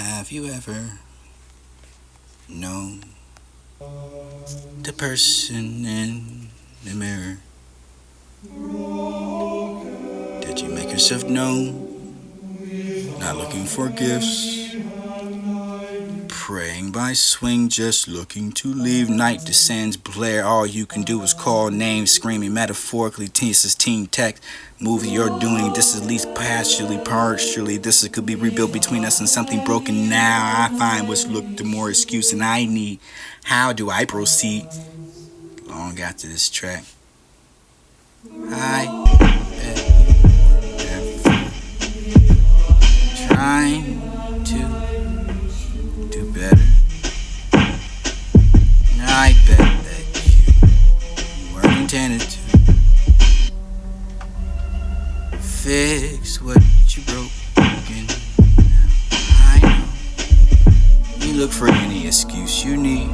Have you ever known the person in the mirror? Did you make yourself known? Not looking for gifts, praying by swing, just looking to leave. Night descends, blare, all you can do is call names, screaming metaphorically. This is team tech, movie you're doing. This is at least partially. This could be rebuilt between us and something broken now. I find what's looked the more excuse than I need. How do I proceed? Long after this track, I bet trying to do better. I bet that you weren't intended to fix what you broken. I know you look for any excuse you need.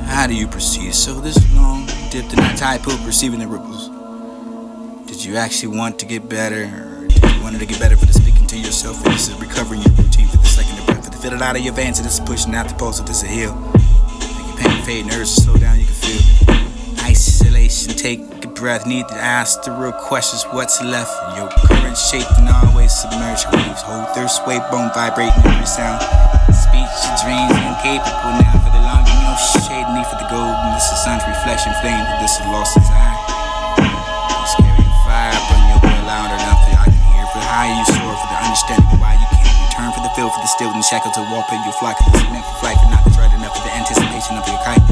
How do you proceed? So this long, dipped in that tide pool, perceiving the ripples. Did you actually want to get better, or did you want to get better for the speaking to yourself? And this is recovering your routine for the second of breath, for the fill it out of your veins, and this is pushing out the pulse of this a heal. Make your pain fade, nerves slow down, you can feel isolation. Take a breath, need to ask the real questions. What's left in your current shape and always submerged waves? Hold their sway, bone vibrating every sound. Speech your dreams incapable now for the long no shade, need for the gold. And this is sun's reflection flame, but this is lost as I. Scary fire upon your blood loud enough that I can hear. For the higher you soar, for the understanding of why you can't return. For the feel, for the still and shackle to walk in your fly. Cause this is meant for flight, but not that's right enough for the anticipation of your kite.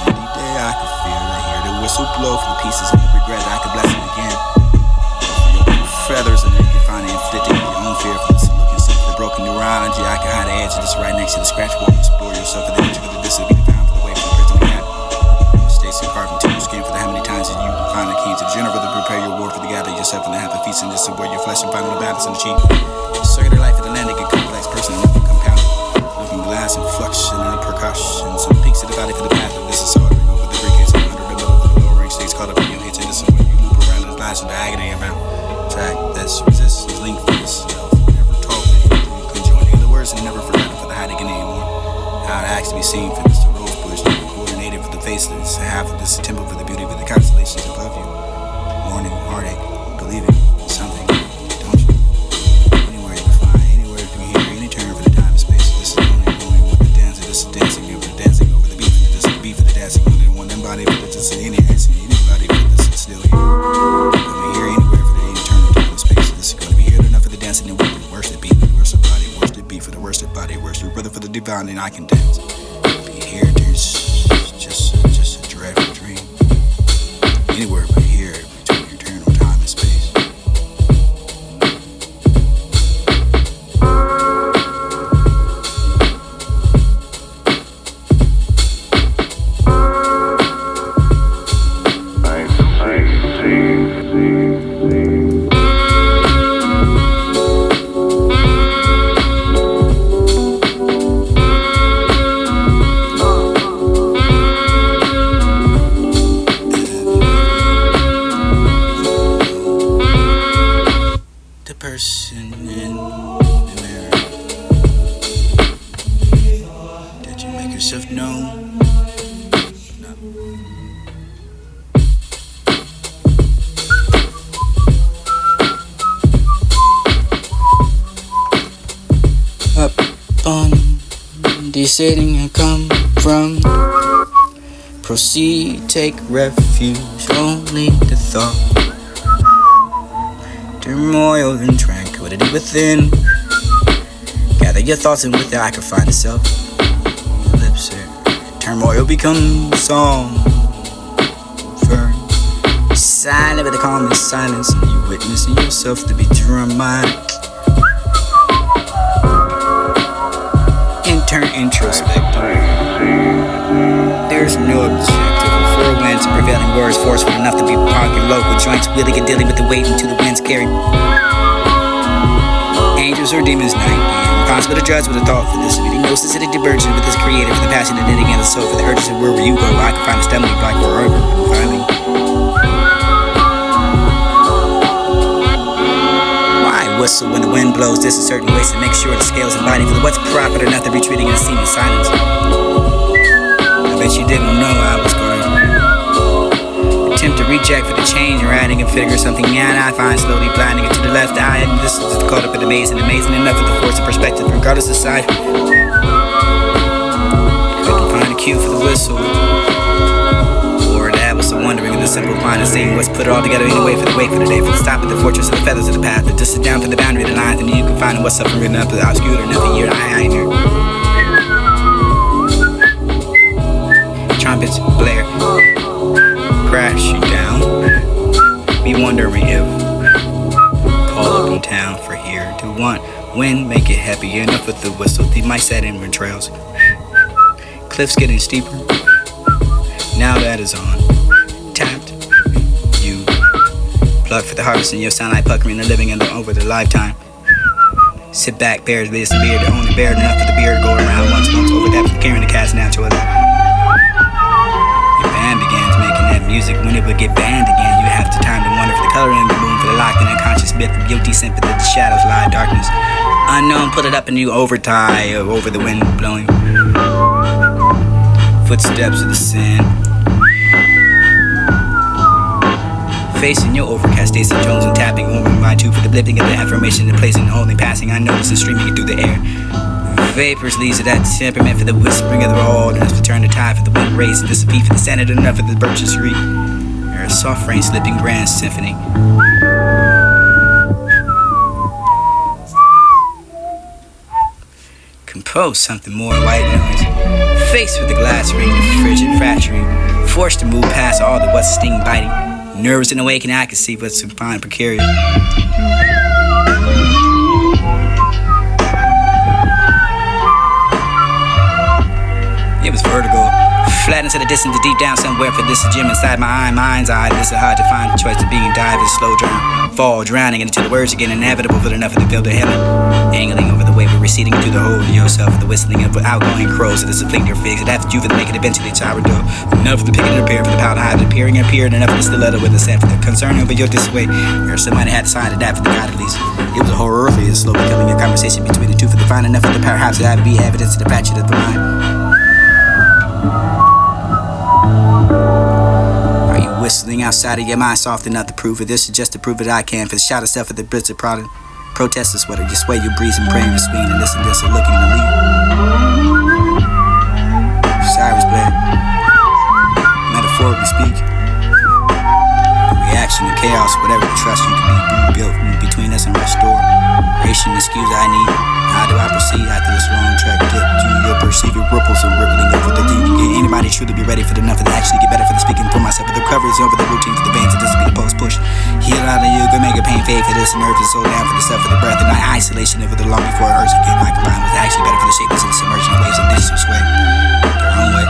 Any day I could feel, I hear the whistle blow for the pieces of the regret that I could bless it again. For your feathers and then you find it inflicted with your own fear. For this look and see for the broken neurology, I can hide the edge of this right next to the scratch wall. Explore yourself for the edge of the this will be found for the way from the prison gap. States and carving to your skin for the how many times that you can find the key to the general to prepare your ward for the gather yourself and the half a feast and this is where your flesh and finding the balance and achieve. The circular life of the land a complex person and nothing compounded. Looking glass and fluxion and percussion. Some peaks of the valley for the path of this is ordering over the brick hits and under the middle of the lowering states caught up in your hits and this is where you loop around and blast into agony about track that's resistance linked for this never talk conjoining the words and never forgotten for the hiding anymore. How to actually be seen for this rose bush, coordinated for the faceless, half of this temple for the beauty of the constellations above you. Mourning, heartache, believing in something, don't you? Anywhere you can find, anywhere you can hear, any turn for the time and space. This is only going with the dancer, this is dancing over the dancing over the beat, this is the beat for the dancing on the one embody for the just any anybody for this is still here. Gonna hear anywhere for the eternal time and space. This is gonna be here enough for the dancing and worship beat, worship body, worship beat for the worship body, worship brother for the divine, and I can dance. Be here, there's just a dreadful dream. Anywhere but here, between eternal time and space. Person in the mirror. Did you make yourself known? No. Up on the setting I come from. Proceed, take refuge, only the thought. Turmoil and tranquility within. Gather your thoughts and with it I can find itself. Your lips are turmoil becomes song. Firm, silent with the calmest silence, and you witnessing yourself to be dramatic. Introspective. There's no objective. Four winds, prevailing words, forceful enough to be parking local joints, wheeling and dealing with the weight until the winds carry. Angels or demons, night game. Impossible to judge with a thought for this. Really gnosis and a divergence with this creator for the passion and knitting and the soul for the urges and wherever you go. I can find a stumbling block wherever. Finally. Why? What's whistle when the wind blows. This is certain ways to make sure the scales and biting for the what's proper to nothing, retreating in a seeming silence. I bet you didn't know I was going to attempt to reject for the change or adding a figure something and I find slowly blinding it to the left eye. And this is just caught up in the maze and amazing enough of the force of perspective regardless of side. Couldn't find a cue for the whistle. So wondering in the simple mind of saying let's put it all together anyway for the wake for the day, for the stop at the fortress of the feathers of the path, but just sit down for the boundary of the lines and you can find what's suffering up the obscure another year I ain't here. Trumpets blare, crash down, me wondering if call up in town for here to want when make it happy enough with the whistle, they might set in trails, cliffs getting steeper, now that is on. Tapped, you plug for the harvest in your sound like puckering and living in the over the lifetime. Sit back, bears this and beard, only bear enough for the beard go around once over that for carrying the cast now to other. Your band begins making that music when it would get banned again. You have the time to wonder for the color in the moon, for the locked and unconscious bit, the guilty scent that the shadows lie darkness. Unknown, put it up and you overtie over the wind blowing. Footsteps of the sin. Facing your overcast days and Jones and tapping over my tube for the blipping of the affirmation and placing the only passing I notice and streaming it through the air. Vapors leaves of that temperament for the whispering of the road and to turn the tide for the wind rays and disappear for the standard enough for the birches reek. Or a soft rain slipping grand symphony. Compose something more white noise. Faced with the glass ring, the frigid fracturing, forced to move past all the what's sting biting. Nervous and awakening, I can see what's fine precarious. It was vertigo. Flat into the distance, deep down somewhere for this gym inside my mind's eye. This is hard to find the choice of being dive and slow drown. Fall, drowning into the words again, inevitable for enough of the field of heaven. Angling over the wave of receding into the hole of yourself, the whistling of outgoing crows, the discipline your figs, and after you for the making eventually sourdough. Enough of the picking and appearing for the powder hide, appearing and appeared, enough of the stiletto with the scent for the concern over your disway. Or somebody had to sign to that for the God at least. It was a horror early and slow becoming a conversation between the two for the fine enough of the perhaps that would be evidence of the fracture of the mind. Whistling outside of your mind, soft enough to prove it. This is just to prove it I can. For the shot of self of the bits of product. Protest the sweater, you sway your breeze and praying your swing and this and looking to leave. Cyrus bled. Metaphorically speak. Reaction to chaos, whatever the trust you can be rebuilt between us and restore. Ration excuse I need. How do I proceed after this long trek? Get to your perceiving ripples and rippling over the deep. Get anybody truly be ready for the enough to actually get better for the speaking for myself. For the coverage over the routine for the veins, and this will be the post push. Heal out of you, go make a pain fade for this nerve and slow down for the stuff for the breath and not isolation over the long before it hurts again. My combined was actually better for the shapeless and submerging waves of digital sway. Their own way.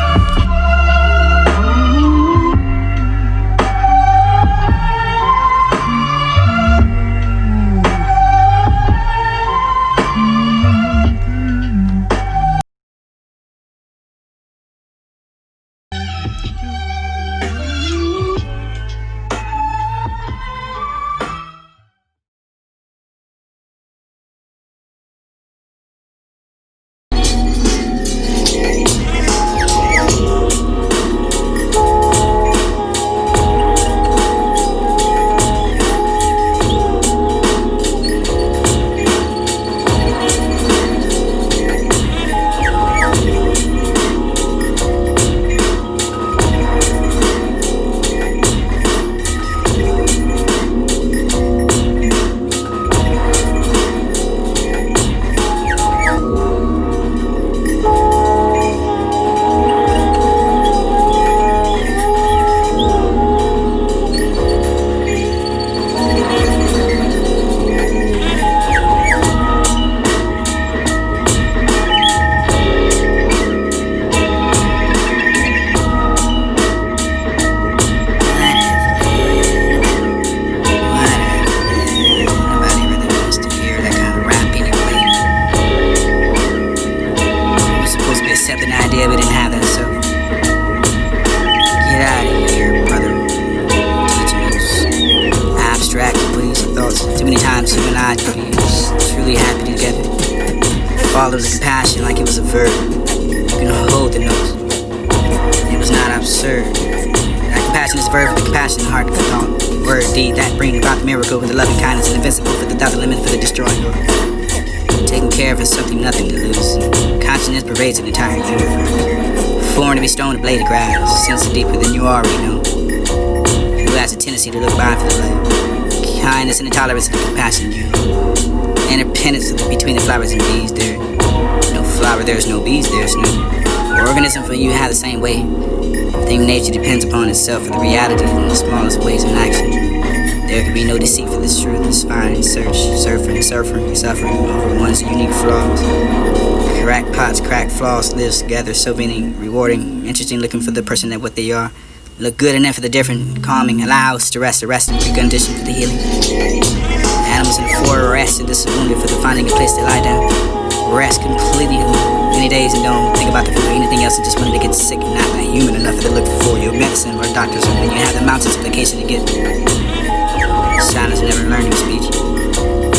find you truly happy together. Follow the compassion like it was a verb. You can hold the notes. It was not absurd. That compassion is verb with the compassion in heart, the thought, word, deed that bring about the miracle with the loving kindness and invincible for the doubt, the limit for the destroying Lord. Taking care of is something nothing to lose. Consciousness pervades an entire universe. Formed to be stoned, a blade of grass, sense deeper than you already know. Who has a tendency to look by for the light. Kindness and intolerance and compassion, you. Interdependence between the flowers and bees. There's no flower, there's no bees, there's no organism for you have the same way. Everything nature depends upon itself for the reality in the smallest ways in action. There can be no deceit for this truth, this fine search, suffering over one's unique flaws. Crackpots, crack flaws, lives together, so many rewarding, interesting, looking for the person that what they are. Look good enough for the different, calming, allow us to rest, arresting, precondition for the healing. Animals in the forest and disappointed for the finding a place to lie down. Rest completely many days and don't think about the food or anything else and just wanted to get sick and not human enough to look for your medicine or doctors or when you have the mountains of vacation to get. Silence never learning speech.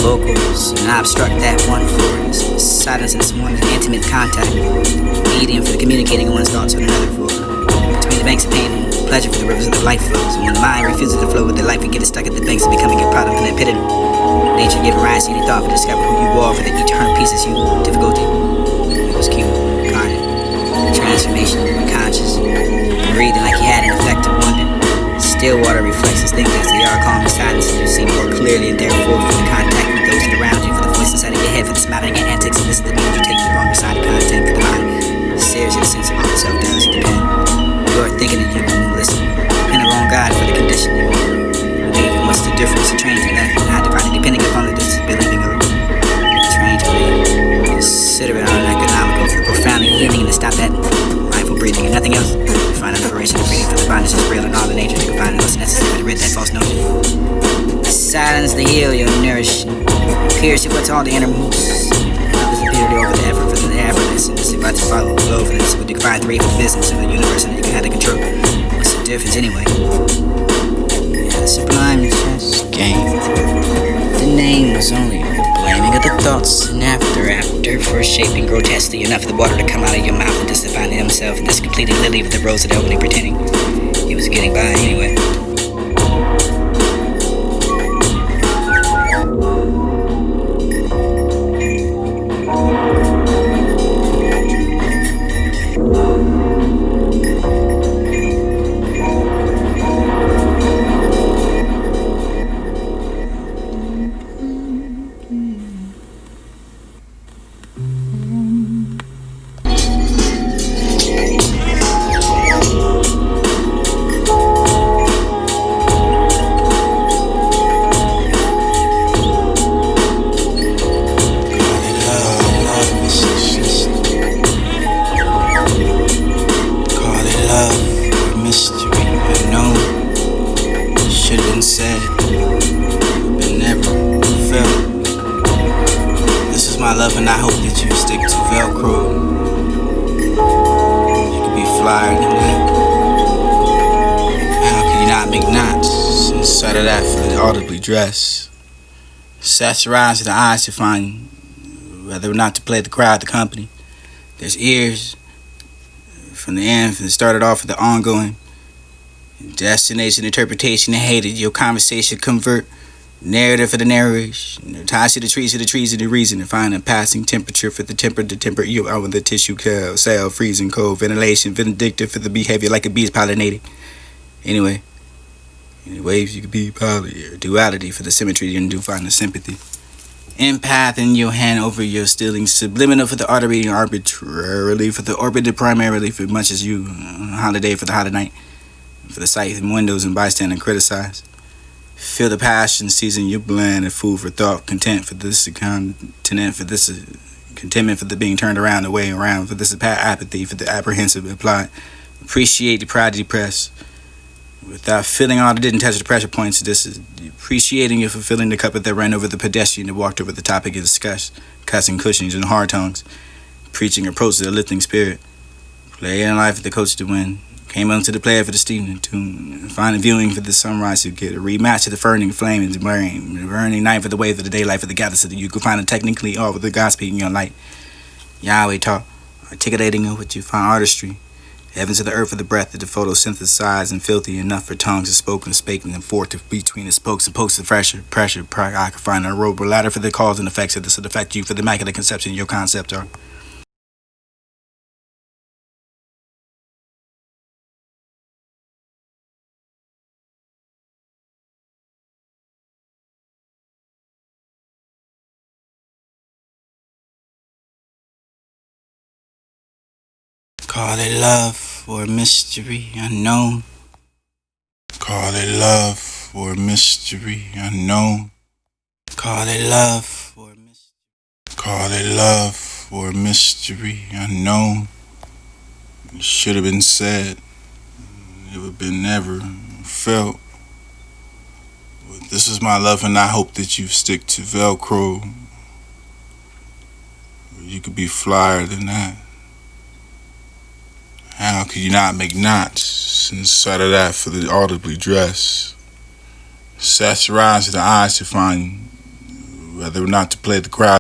Vocals and obstruct that one for silence and this one intimate contact. Medium for the communicating one's thoughts with another for between the banks of pain and pleasure for the rivers of the life flows. And when the mind refuses to flow with the life, we get it stuck at the banks of becoming a product of an epitome. Nature giving rise to any thought for discover who you are for the eternal pieces you difficulty. It was cute, incarnate, transformation, conscious, breathing like you had an effect of wonder. Still water reflects his things as they are calm and silence, and you see more clearly and therefore for the contact with those around you, for the voice inside of your head, for the smiling and antics, and this is the means you take the wrong side of content for the mind. Serious in the sense of all itself does depend. You are thinking and you listen. Depending on God for the condition you believe. What's the difference in trained in that? Not divided, depending upon the disbelieving or trained to believe. Consider it uneconomical for the profoundly healing and to stop that mindful breathing and nothing else. You find a liberation and freedom for the bondage is real and all the nature you can find what's necessary to rid that false notion. Silence the heal, you'll nourish. Pierce what's all the innermost. Love is the beauty over the effort for the effortless. And it's about to follow flow for this. With the divine three for the business of the universe and you can have the control. What's the difference anyway? Yeah, the sublime chess game. The name was only the blaming of the thoughts and after for shaping grotesquely enough for the water to come out of your mouth and just define himself and this completed lily with the rose of the opening pretending he was getting by anyway. Said, but never felt. This is my love, and I hope that you stick to Velcro. You can be flyer than that. How can you not make knots inside of that for the audibly dress? Set your eyes to the eyes to find whether or not to play the crowd, the company. There's ears from the end, from the started off with the ongoing. Destination, interpretation, and hated. Your conversation convert narrative for the narration. Ties to the trees of the reason. And find a passing temperature for the temper you are with the tissue cell, freezing cold, ventilation, vindictive for the behavior like a bee is pollinating. Anyway, in waves you could be poly or duality for the symmetry you do find the sympathy. Empath in your hand over your stealing, subliminal for the artery arbitrarily for the orbited primarily for much as you holiday for the holiday night. For the sight and windows and bystander and criticize. Feel the passion, season your blend and food for thought, content for this continent, for this contentment for the being turned around, the way around, for this apathy, for the apprehensive applied. Appreciate the pride depressed. Without feeling all that didn't touch the pressure points, this is appreciating you fulfilling the cup that ran over the pedestrian that walked over the topic of discussed, cussing cushions and hard tongues, preaching approach to the lifting spirit. Play in life with the coach to win. Came unto the player for the steaming tune. Find a viewing for the sunrise to get a rematch of the burning flame and the burning night for the wave of the daylight for the gather so that you can find it technically all with the God speaking your light. Yahweh taught, articulating of what you find artistry. Heaven to the earth for the breath of the photosynthesized and filthy enough for tongues to spoken and spaken and forth between the spokes and pokes of pressure. I can find a rope or ladder for the cause and effects of this would affect you for the immaculate conception your concept are. Call it love or mystery unknown. Call it love or mystery unknown. Call it love or mystery. Call it love or mystery unknown. It should have been said. It would have been never felt. But this is my love, and I hope that you stick to Velcro. You could be flyer than that. How could you not make knots inside of that for the audibly dress? Satirize the eyes to find whether or not to play the crowd.